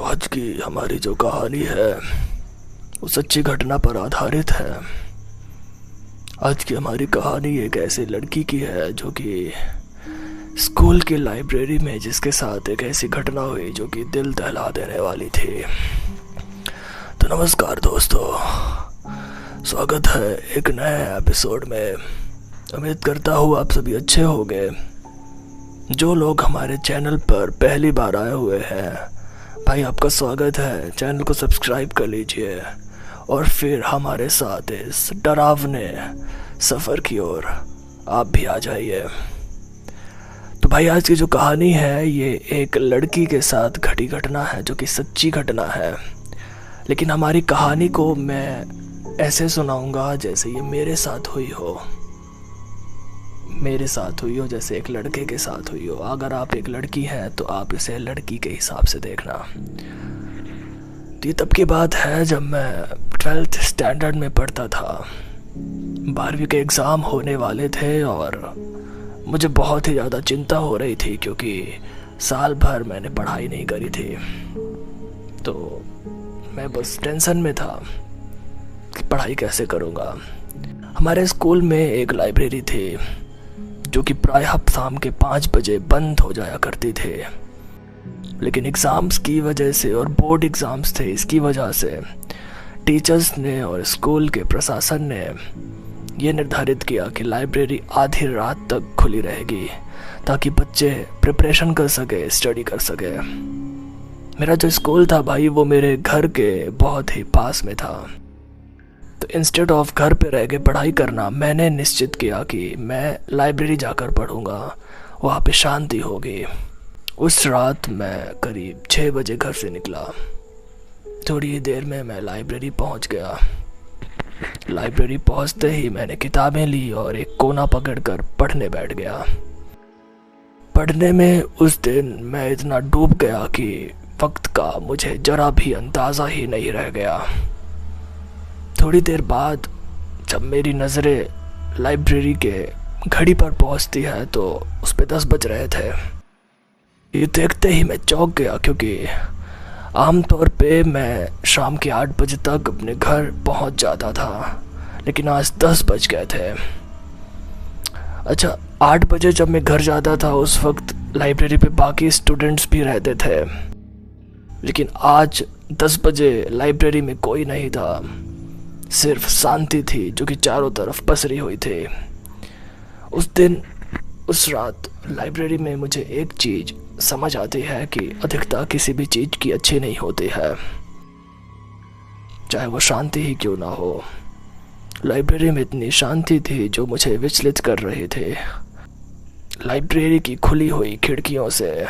तो आज की हमारी जो कहानी है वो सच्ची घटना पर आधारित है। आज की हमारी कहानी एक ऐसी लड़की की है जो कि स्कूल की लाइब्रेरी में जिसके साथ एक ऐसी घटना हुई जो कि दिल दहला देने वाली थी। तो नमस्कार दोस्तों, स्वागत है एक नए एपिसोड में। उम्मीद करता हूँ आप सभी अच्छे होंगे। जो लोग हमारे चैनल पर पहली बार आए हुए हैं, भाई आपका स्वागत है। चैनल को सब्सक्राइब कर लीजिए और फिर हमारे साथ इस डरावने सफ़र की ओर आप भी आ जाइए। तो भाई आज की जो कहानी है ये एक लड़की के साथ घटी घटना है जो कि सच्ची घटना है, लेकिन हमारी कहानी को मैं ऐसे सुनाऊंगा जैसे ये मेरे साथ हुई हो जैसे एक लड़के के साथ हुई हो। अगर आप एक लड़की हैं तो आप इसे लड़की के हिसाब से देखना। तो ये तब की बात है जब मैं 12th स्टैंडर्ड में पढ़ता था। 12वीं के एग्ज़ाम होने वाले थे और मुझे बहुत ही ज़्यादा चिंता हो रही थी क्योंकि साल भर मैंने पढ़ाई नहीं करी थी। तो मैं बस टेंशन में था कि पढ़ाई कैसे करूँगा। हमारे स्कूल में एक लाइब्रेरी थी जो कि प्रायः शाम के 5 बजे बंद हो जाया करती थे, लेकिन एग्ज़ाम्स की वजह से और बोर्ड एग्ज़ाम्स थे, इसकी वजह से टीचर्स ने और स्कूल के प्रशासन ने ये निर्धारित किया कि लाइब्रेरी आधी रात तक खुली रहेगी ताकि बच्चे प्रिपरेशन कर सके, स्टडी कर सके। मेरा जो स्कूल था भाई वो मेरे घर के बहुत ही पास में था। तो इंस्टेड ऑफ घर पे रह के पढ़ाई करना, मैंने निश्चित किया कि मैं लाइब्रेरी जाकर पढ़ूंगा, वहाँ पे शांति होगी। उस रात मैं करीब 6 बजे घर से निकला। थोड़ी ही देर में मैं लाइब्रेरी पहुँच गया। लाइब्रेरी पहुँचते ही मैंने किताबें ली और एक कोना पकड़कर पढ़ने बैठ गया। पढ़ने में उस दिन मैं इतना डूब गया कि वक्त का मुझे जरा भी अंदाज़ा ही नहीं रह गया। थोड़ी देर बाद जब मेरी नज़रें लाइब्रेरी के घड़ी पर पहुंचती है तो उस पे 10 बज रहे थे। ये देखते ही मैं चौंक गया क्योंकि आमतौर पे मैं शाम के 8 बजे तक अपने घर पहुंच जाता था, लेकिन आज 10 बज गए थे। अच्छा, 8 बजे जब मैं घर जाता था उस वक्त लाइब्रेरी पे बाकी स्टूडेंट्स भी रहते थे, लेकिन आज 10 बजे लाइब्रेरी में कोई नहीं था। सिर्फ शांति थी जो कि चारों तरफ पसरी हुई थी। उस रात लाइब्रेरी में मुझे एक चीज़ समझ आती है कि अधिकता किसी भी चीज़ की अच्छी नहीं होती है, चाहे वो शांति ही क्यों ना हो। लाइब्रेरी में इतनी शांति थी जो मुझे विचलित कर रही थी। लाइब्रेरी की खुली हुई खिड़कियों से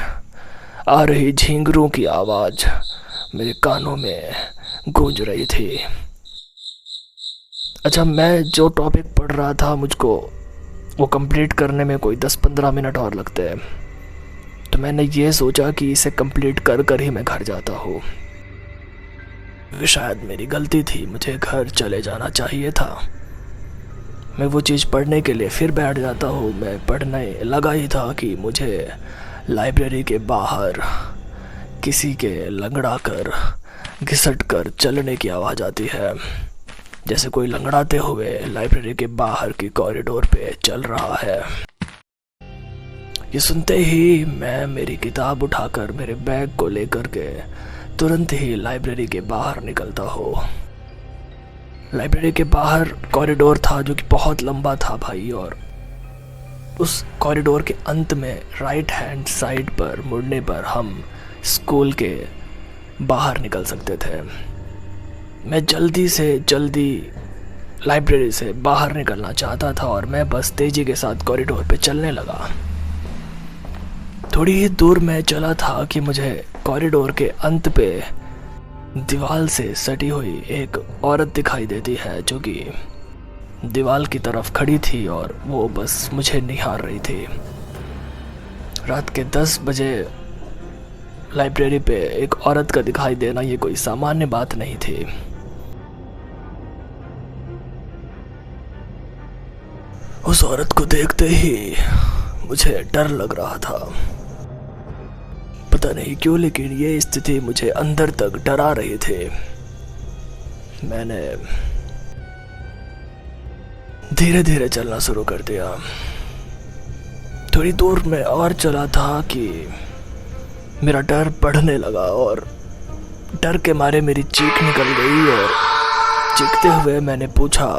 आ रही झींगरों की आवाज़ मेरे कानों में गूंज रही थी। अच्छा, मैं जो टॉपिक पढ़ रहा था मुझको वो कंप्लीट करने में कोई 10-15 मिनट और लगते हैं, तो मैंने ये सोचा कि इसे कंप्लीट कर कर ही मैं घर जाता हूँ। शायद मेरी गलती थी, मुझे घर चले जाना चाहिए था। मैं वो चीज़ पढ़ने के लिए फिर बैठ जाता हूँ। मैं पढ़ने लगा ही था कि मुझे लाइब्रेरी के बाहर किसी के लंगड़ा कर घिसट कर चलने की आवाज़ आती है, जैसे कोई लंगड़ाते हुए लाइब्रेरी के बाहर की कॉरिडोर पे चल रहा है। ये सुनते ही मैं मेरी किताब उठाकर मेरे बैग को लेकर के तुरंत ही लाइब्रेरी के बाहर निकलता हूँ। लाइब्रेरी के बाहर कॉरिडोर था जो कि बहुत लंबा था भाई, और उस कॉरिडोर के अंत में राइट हैंड साइड पर मुड़ने पर हम स्कूल के बाहर निकल सकते थे। मैं जल्दी से जल्दी लाइब्रेरी से बाहर निकलना चाहता था और मैं बस तेज़ी के साथ कॉरिडोर पे चलने लगा। थोड़ी ही दूर मैं चला था कि मुझे कॉरिडोर के अंत पे दीवार से सटी हुई एक औरत दिखाई देती है जो कि दीवार की तरफ खड़ी थी और वो बस मुझे निहार रही थी। रात के 10 बजे लाइब्रेरी पे एक औरत का दिखाई देना ये कोई सामान्य बात नहीं थी। उस औरत को देखते ही मुझे डर लग रहा था। पता नहीं क्यों, लेकिन ये स्थिति मुझे अंदर तक डरा रही थी। मैंने धीरे धीरे चलना शुरू कर दिया। थोड़ी दूर में और चला था कि मेरा डर बढ़ने लगा और डर के मारे मेरी चीख निकल गई और चीखते हुए मैंने पूछा,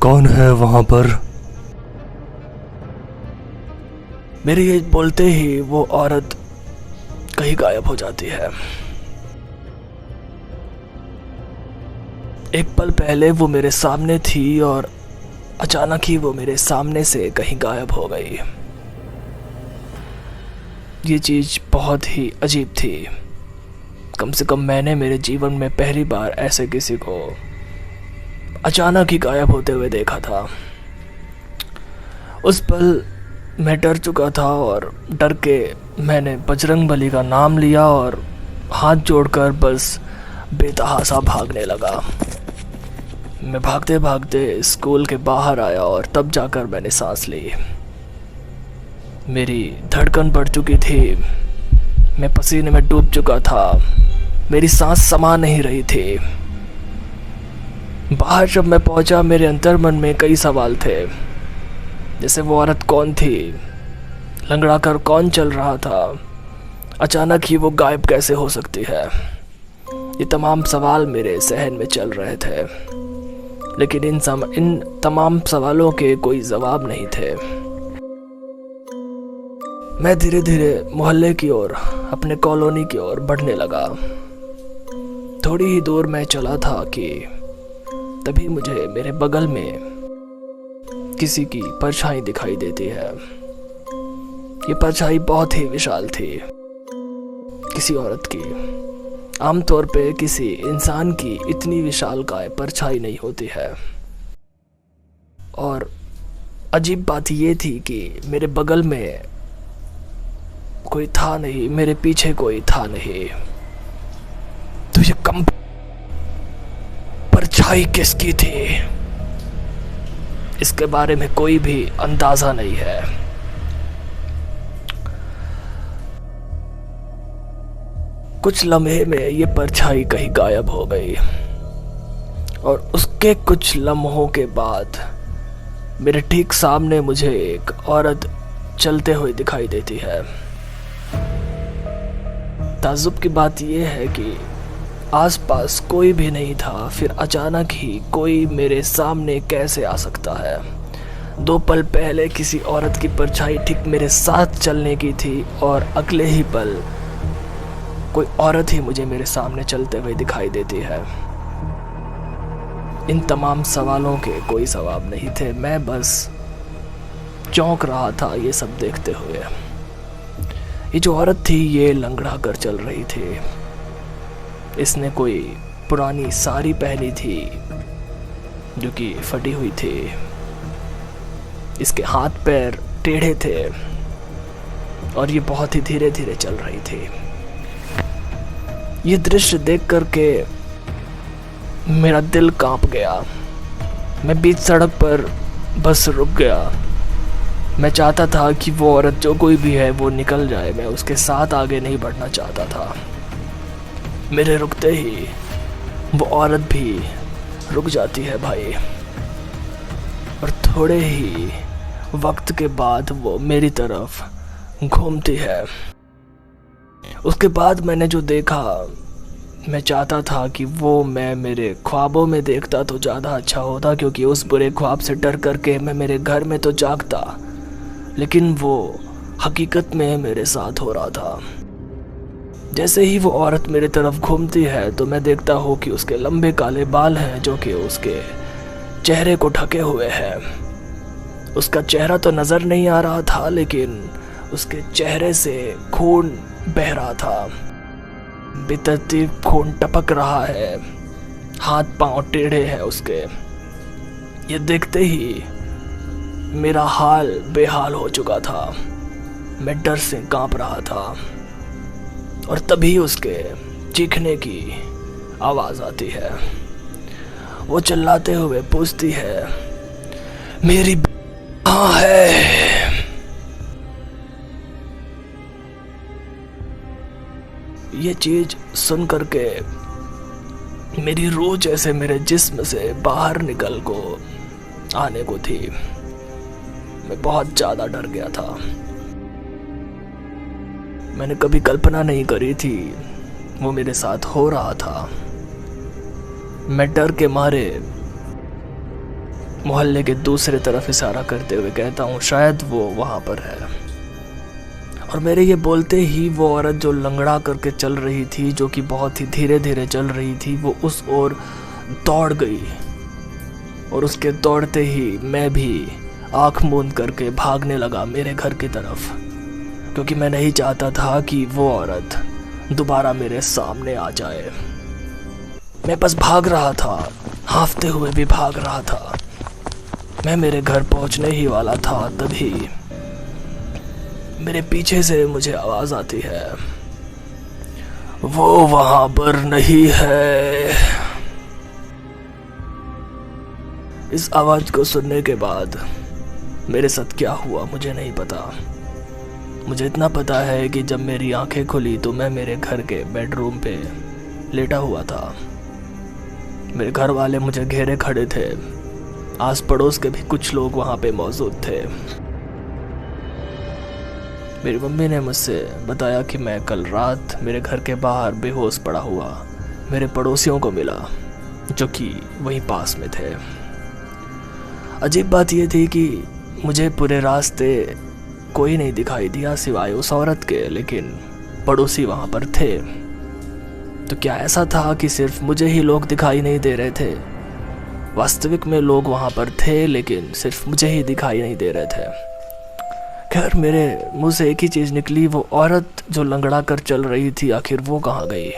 कौन है वहां पर? मेरे ये बोलते ही वो औरत कहीं गायब हो जाती है। एक पल पहले वो मेरे सामने थी और अचानक ही वो मेरे सामने से कहीं गायब हो गई। ये चीज बहुत ही अजीब थी। कम से कम मैंने मेरे जीवन में पहली बार ऐसे किसी को अचानक ही गायब होते हुए देखा था। उस पल मैं डर चुका था और डर के मैंने बजरंगबली का नाम लिया और हाथ जोड़कर बस बेतहासा भागने लगा। मैं भागते भागते स्कूल के बाहर आया और तब जाकर मैंने सांस ली। मेरी धड़कन बढ़ चुकी थी, मैं पसीने में डूब चुका था, मेरी सांस समा नहीं रही थी। बाहर जब मैं पहुंचा, मेरे अंतर मन में कई सवाल थे, जैसे वो औरत कौन थी, लंगड़ा कर कौन चल रहा था, अचानक ही वो गायब कैसे हो सकती है। ये तमाम सवाल मेरे जहन में चल रहे थे, लेकिन इन तमाम सवालों के कोई जवाब नहीं थे। मैं धीरे धीरे मोहल्ले की ओर, अपने कॉलोनी की ओर बढ़ने लगा। थोड़ी ही दूर मैं चला था कि तभी मुझे मेरे बगल में किसी की परछाई दिखाई देती है। ये परछाई बहुत ही विशाल थी, किसी औरत की। आमतौर पे किसी इंसान की इतनी विशालकाय परछाई नहीं होती है। और अजीब बात ये थी कि मेरे बगल में कोई था नहीं, मेरे पीछे कोई था नहीं। तो ये कम परछाई किसकी थी, इसके बारे में कोई भी अंदाजा नहीं है। कुछ लम्हे में ये परछाई कहीं गायब हो गई और उसके कुछ लम्हों के बाद मेरे ठीक सामने मुझे एक औरत चलते हुए दिखाई देती है। ताज्जुब की बात यह है कि आसपास कोई भी नहीं था, फिर अचानक ही कोई मेरे सामने कैसे आ सकता है। 2 पल पहले किसी औरत की परछाई ठीक मेरे साथ चलने की थी और अगले ही पल कोई औरत ही मुझे मेरे सामने चलते हुए दिखाई देती है। इन तमाम सवालों के कोई जवाब नहीं थे। मैं बस चौंक रहा था ये सब देखते हुए। ये जो औरत थी ये लंगड़ा कर चल रही थी। इसने कोई पुरानी साड़ी पहनी थी जो कि फटी हुई थी। इसके हाथ पैर टेढ़े थे और ये बहुत ही धीरे धीरे चल रही थी। ये दृश्य देख करके मेरा दिल कांप गया। मैं बीच सड़क पर बस रुक गया। मैं चाहता था कि वो औरत जो कोई भी है वो निकल जाए, मैं उसके साथ आगे नहीं बढ़ना चाहता था। मेरे रुकते ही वो औरत भी रुक जाती है भाई, और थोड़े ही वक्त के बाद वो मेरी तरफ घूमती है। उसके बाद मैंने जो देखा, मैं चाहता था कि वो मैं मेरे ख्वाबों में देखता तो ज़्यादा अच्छा होता, क्योंकि उस बुरे ख्वाब से डर करके मैं मेरे घर में तो जागता, लेकिन वो हकीकत में मेरे साथ हो रहा था। जैसे ही वो औरत मेरी तरफ घूमती है तो मैं देखता हूँ कि उसके लंबे काले बाल हैं जो कि उसके चेहरे को ढके हुए हैं। उसका चेहरा तो नज़र नहीं आ रहा था, लेकिन उसके चेहरे से खून बह रहा था, बेतरतीब खून टपक रहा है, हाथ पांव टेढ़े हैं उसके। ये देखते ही मेरा हाल बेहाल हो चुका था। मैं डर से कांप रहा था और तभी उसके चीखने की आवाज़ आती है। वो चिल्लाते हुए पूछती है, मेरी कहाँ है? ये चीज़ सुन करके मेरी रूह जैसे मेरे जिस्म से बाहर निकल को आने को थी। मैं बहुत ज़्यादा डर गया था। मैंने कभी कल्पना नहीं करी थी वो मेरे साथ हो रहा था। मैं डर के मारे मोहल्ले के दूसरे तरफ इशारा करते हुए कहता हूँ शायद वो वहाँ पर है। और मेरे ये बोलते ही वो औरत जो लंगड़ा करके चल रही थी, जो कि बहुत ही धीरे धीरे चल रही थी, वो उस ओर दौड़ गई। और उसके दौड़ते ही मैं भी आँख मूंद करके भागने लगा मेरे घर की तरफ, क्योंकि मैं नहीं चाहता था कि वो औरत दोबारा मेरे सामने आ जाए। मैं बस भाग रहा था, हांफते हुए भी भाग रहा था। मैं मेरे घर पहुंचने ही वाला था, तभी मेरे पीछे से मुझे आवाज आती है, वो वहां पर नहीं है। इस आवाज को सुनने के बाद मेरे साथ क्या हुआ मुझे नहीं पता। मुझे इतना पता है कि जब मेरी आंखें खुली तो मैं मेरे घर के बेडरूम पे लेटा हुआ था। मेरे घर वाले मुझे घेरे खड़े थे। आस पड़ोस के भी कुछ लोग वहाँ पे मौजूद थे। मेरी मम्मी ने मुझसे बताया कि मैं कल रात मेरे घर के बाहर बेहोश पड़ा हुआ मेरे पड़ोसियों को मिला, जो कि वहीं पास में थे। अजीब बात यह थी कि मुझे पूरे रास्ते कोई नहीं दिखाई दिया सिवाय उस औरत के, लेकिन पड़ोसी वहाँ पर थे। तो क्या ऐसा था कि सिर्फ मुझे ही लोग दिखाई नहीं दे रहे थे? वास्तविक में लोग वहाँ पर थे, लेकिन सिर्फ मुझे ही दिखाई नहीं दे रहे थे। खैर, मेरे मुंह से एक ही चीज़ निकली, वो औरत जो लंगड़ा कर चल रही थी आखिर वो कहाँ गई?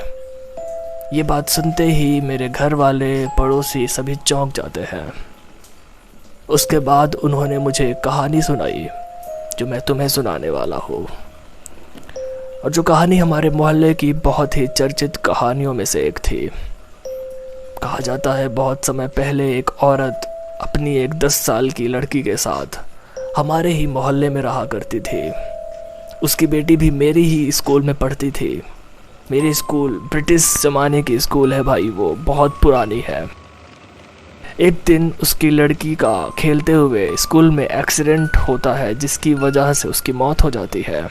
ये बात सुनते ही मेरे घर वाले, पड़ोसी सभी चौंक जाते हैं। उसके बाद उन्होंने मुझे एक कहानी सुनाई जो मैं तुम्हें सुनाने वाला हूँ, और जो कहानी हमारे मोहल्ले की बहुत ही चर्चित कहानियों में से एक थी। कहा जाता है बहुत समय पहले एक औरत अपनी एक 10 साल की लड़की के साथ हमारे ही मोहल्ले में रहा करती थी। उसकी बेटी भी मेरी ही स्कूल में पढ़ती थी। मेरी स्कूल ब्रिटिश ज़माने की स्कूल है भाई, वो बहुत पुरानी है। एक दिन उसकी लड़की का खेलते हुए स्कूल में एक्सीडेंट होता है, जिसकी वजह से उसकी मौत हो जाती है।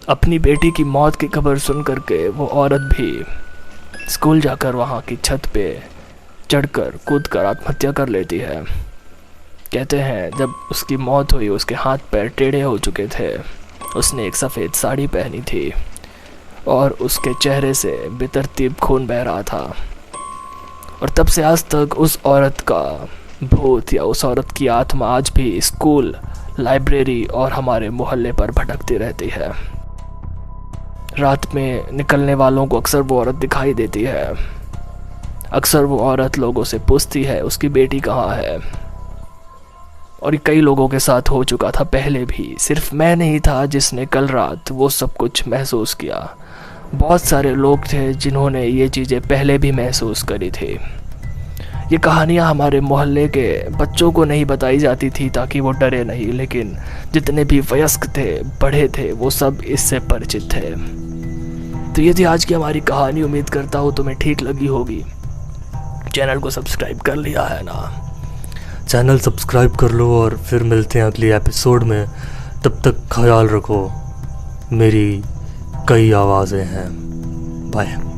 अपनी बेटी की मौत की खबर सुन करके वो औरत भी स्कूल जाकर वहाँ की छत पे चढ़कर कूदकर आत्महत्या कर लेती है। कहते हैं जब उसकी मौत हुई उसके हाथ पैर टेढ़े हो चुके थे। उसने एक सफ़ेद साड़ी पहनी थी और उसके चेहरे से बेतरतीब खून बह रहा था। और तब से आज तक उस औरत का भूत या उस औरत की आत्मा आज भी स्कूल, लाइब्रेरी और हमारे मोहल्ले पर भटकती रहती है। रात में निकलने वालों को अक्सर वो औरत दिखाई देती है। अक्सर वो औरत लोगों से पूछती है उसकी बेटी कहाँ है। और कई लोगों के साथ हो चुका था पहले भी, सिर्फ मैं नहीं था जिसने कल रात वो सब कुछ महसूस किया। बहुत सारे लोग थे जिन्होंने ये चीज़ें पहले भी महसूस करी थी। ये कहानियाँ हमारे मोहल्ले के बच्चों को नहीं बताई जाती थी ताकि वो डरे नहीं, लेकिन जितने भी वयस्क थे, बड़े थे, वो सब इससे परिचित थे। तो ये थी आज की हमारी कहानी। उम्मीद करता हूँ तुम्हें ठीक लगी होगी। चैनल को सब्सक्राइब कर लिया है ना? चैनल सब्सक्राइब कर लो और फिर मिलते हैं अगली एपिसोड में। तब तक ख्याल रखो, मेरी कई आवाज़ें हैं। बाय।